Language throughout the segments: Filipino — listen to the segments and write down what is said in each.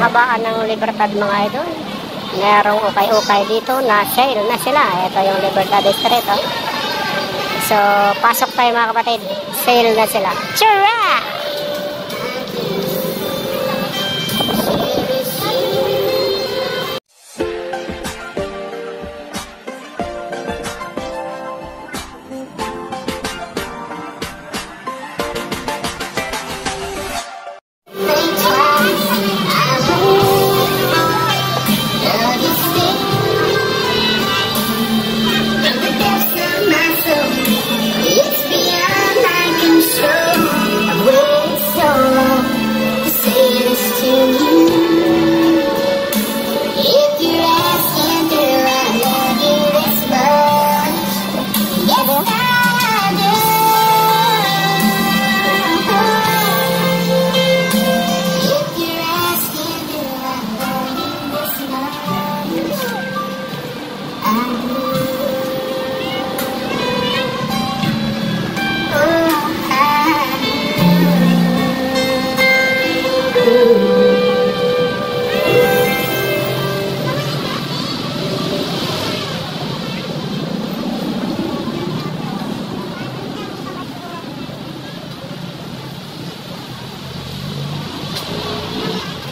kahabaan ng Libertad mga idol. Merong ukay-ukay dito na sale na sila. Ito yung Libertad Street. Oh. So, pasok tayo mga kapatid. Sale na sila. Tara!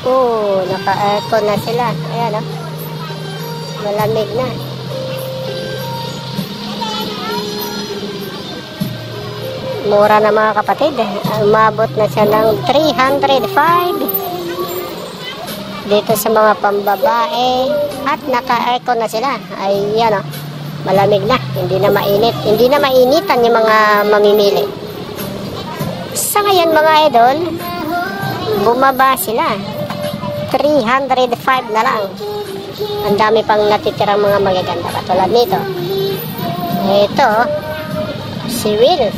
Oh, naka-aircon na sila. Ayan, oh. Malamig na. Mura na mga kapatid. Umabot na siya ng 305 dito sa mga pambabae. At naka-aircon na sila. Ayan, oh. Malamig na. Hindi na mainit. Hindi na mainitan yung mga mamimili. Sa ngayon mga idol, bumaba sila. 305 na lang. Ang dami pang natitirang mga magaganda katulad nito. Ito si Will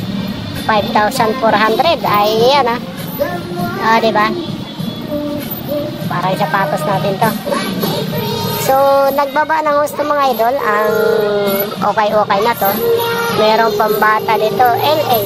5,400. Ayan ah. Ah, diba? Parang sapatos natin to. So nagbaba ng gusto mga idol. Ang okay na to. Merong pambata dito LA.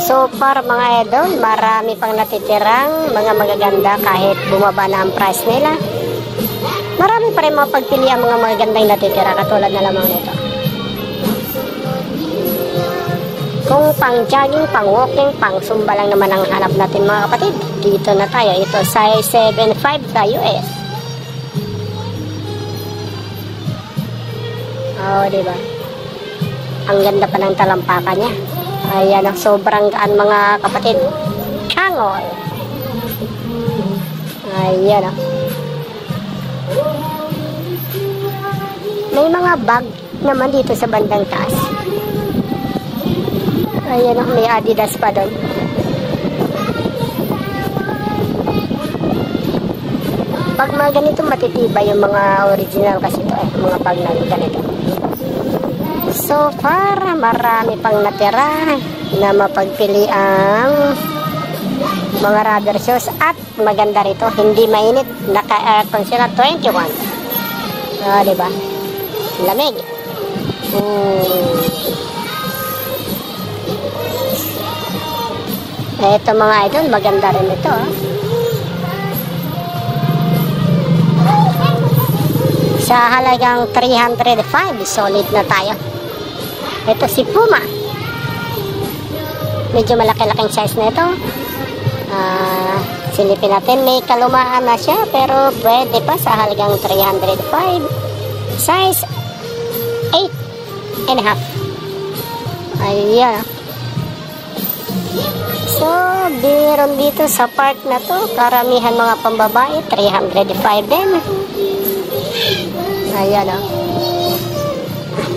So far mga idol, marami pang natitirang mga magaganda kahit bumaba na ang price nila. Marami pa rin mga pagpilian mga magagandang natitira katulad na lamang nito. Kung pang jogging, pang walking, pang zumba lang naman ang hanap natin mga kapatid, dito na tayo. Ito size 7.5 sa US. Oh, diba? Ang ganda pa ng talampakan niya. Ayan, sobrang gaan mga kapatid. Kangol. Ayan. May mga bag naman dito sa bandang taas. Ayan, may Adidas pa doon. Pag mga ganito matitibay yung mga original kasi ito mga bag na ganito. So far, marami pang natira na mapagpili ang mga rubber shoes at maganda rito, hindi mainit, naka-aircon sila 21. Diba? Lamig. Ito mga idol, maganda rin ito. Sa halagang 305, solid na tayo. Ito si Puma. Medyo malaki-laking size na ito. Silipin natin. May kalumaan na siya pero pwede pa sa halagang 305. Size 8.5. Ayan. So, biron dito sa part na to. Karamihan mga pambabae. 305 din. Ayan o.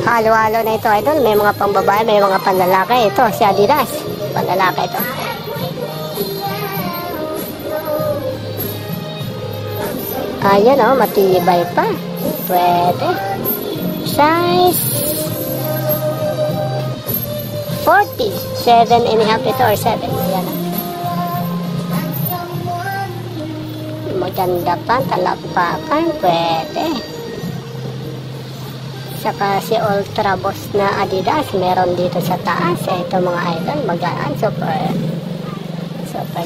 Halo-halo na ito idol. May mga pambabae, may mga panlalaki. Ito si Adidas, panlalaki ito. Ayan o, matibay pa. Pwede. Size 40. 7.5 ito or 7. Ayan o. Maganda pa, talampakan. Pwede. Saka si Ultra Boss na Adidas, meron dito sa taas. Ito mga idol, magaan, super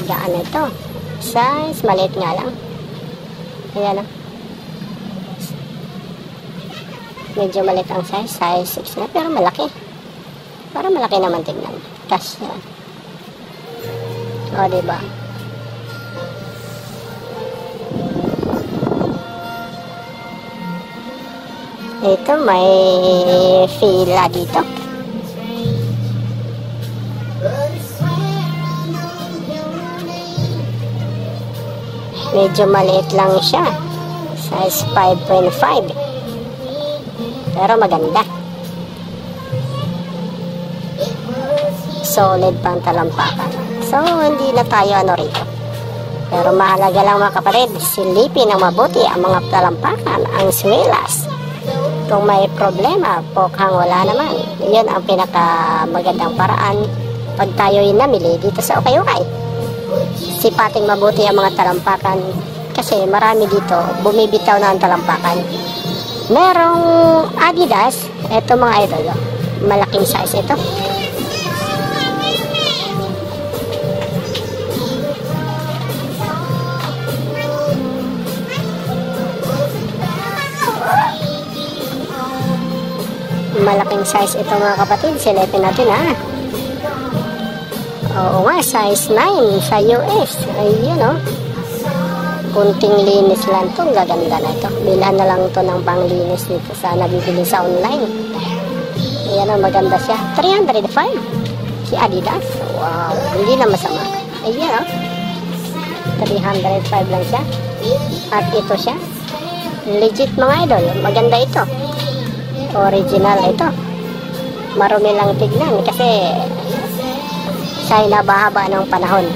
gaan ito. Size, maliit nga lang. Ayan o. Medyo maliit ang size 6 na, pero malaki. Para malaki naman tignan. Kasi, o diba? Ito may fila dito. Medyo maliit lang siya. Size 5.5. Pero maganda. Solid pang talampakan. So, hindi na tayo rito. Pero mahalaga lang mga kapatid, silipin ng mabuti ang mga talampakan, ang swelas. Kung may problema, pokhang wala naman. Yun ang pinakamagandang paraan pag tayo'y namili dito sa Ukay-Ukay. Sipating mabuti ang mga talampakan kasi marami dito bumibitaw na ang talampakan. Merong Adidas, eto mga idol, malaking size ito. Malaking size ito mga kapatid, silipin natin ha. Oo nga, size 9 sa US. Ayun o. Kunting linis lang ito. Gaganda na ito. Bilhan na lang ito ng panglinis dito sa nabibili sa online. Ayan o, maganda siya. 305 si Adidas. Wow, hindi na masama. Ayan o. 305 lang siya. At ito siya. Legit mga idol. Maganda ito. Original ito. Marumi lang tignan kasi sa hinabahaba ng panahon.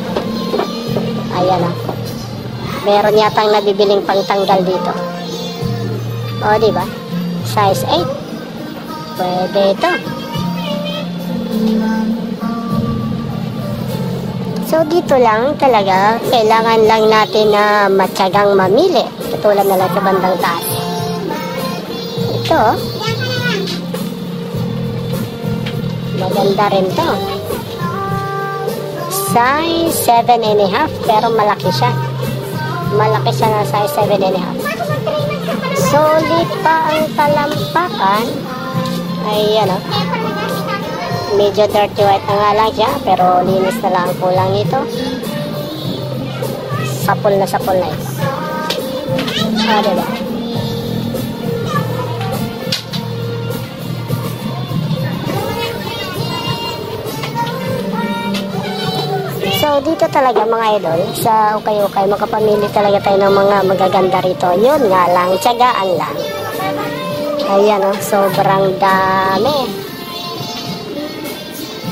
Ayan o. Meron yatang nabibiling pangtanggal dito. O, diba? Size 8. Pwede ito. So, dito lang talaga, kailangan lang natin na matyagang mamili. Katulad na lang sa bandang taas. Ito, maganda rin to. Size 7.5, pero malaki siya. Malaki siya na size 7.5. Solid pa ang talampakan. Ayan o. Medyo dirty white na nga lang siya, pero linis na lang kulang ito. Sapol na ito. Ah, diba? So, dito talaga mga idol, sa Ukay-Ukay, makapamili talaga tayo ng mga magaganda rito. Yun nga lang, tiyagaan lang. Ayan o, sobrang dami.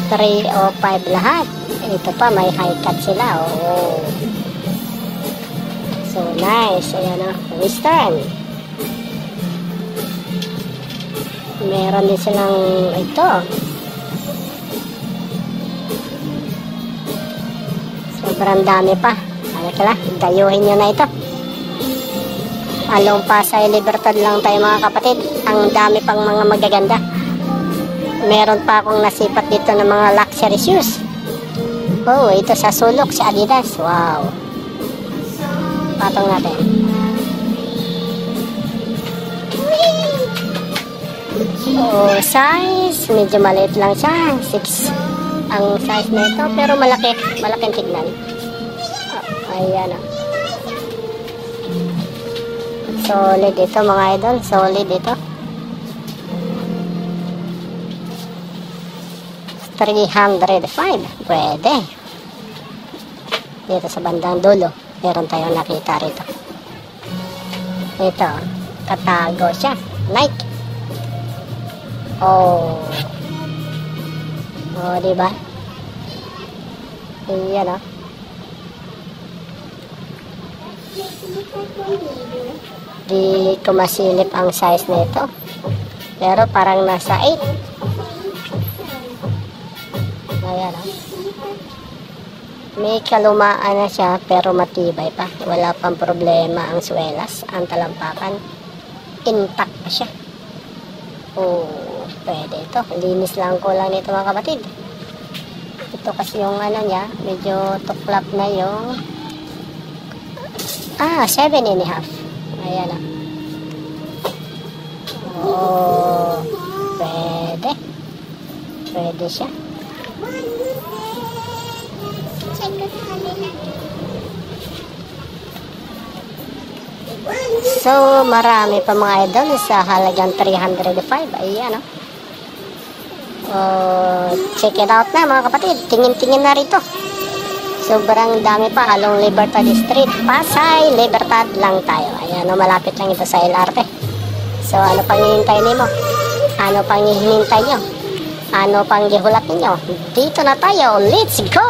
3 o 5 lahat. Ito pa, may high cut sila. Oh. So, nice. Ayan o, Western. Meron din silang ito. Sobrang dami pa. Ano pala? Dayuhin nyo na ito. Along Pasay Libertad lang tayo mga kapatid. Ang dami pang mga magaganda. Meron pa akong nasipat dito ng mga luxury shoes. Oh, ito sa sulok, si Adidas. Wow. Patong natin. Oh, size. Medyo maliit lang siya. 6 ang size na ito, pero malaking tignan. Oh, ayan o. Solid ito mga idol, solid ito. 305, pwede. Dito sa bandang dulo, meron tayong nakita rito. Ito, katago siya, Nike. Oh. Oh, diba? Ayan o. Di ko masilip ang size na ito. Pero parang nasa 8. Ayan o. May kalumaan na siya pero matibay pa. Wala pang problema ang swelas, ang talampakan. Intact pa siya. Oh, pwede ito. Linis lang ko lang nito mga kapatid. Ito kasi yung ano niya, medyo tuklap na yung 7.5. Ayan na. Oh, pwede. Pwede siya. So, marami pa mga idol sa halagang 305. Ayan, check it out na mga kapatid. Tingin-tingin na rito. Sobrang dami pa. Along Libertad Street, Pasay, Libertad lang tayo. Ayan, malapit lang ito sa LRT. So, ano pang hinihintay nimo? Ano pang hinihintay nyo? Ano pang gihulat ninyo? Dito na tayo. Let's go!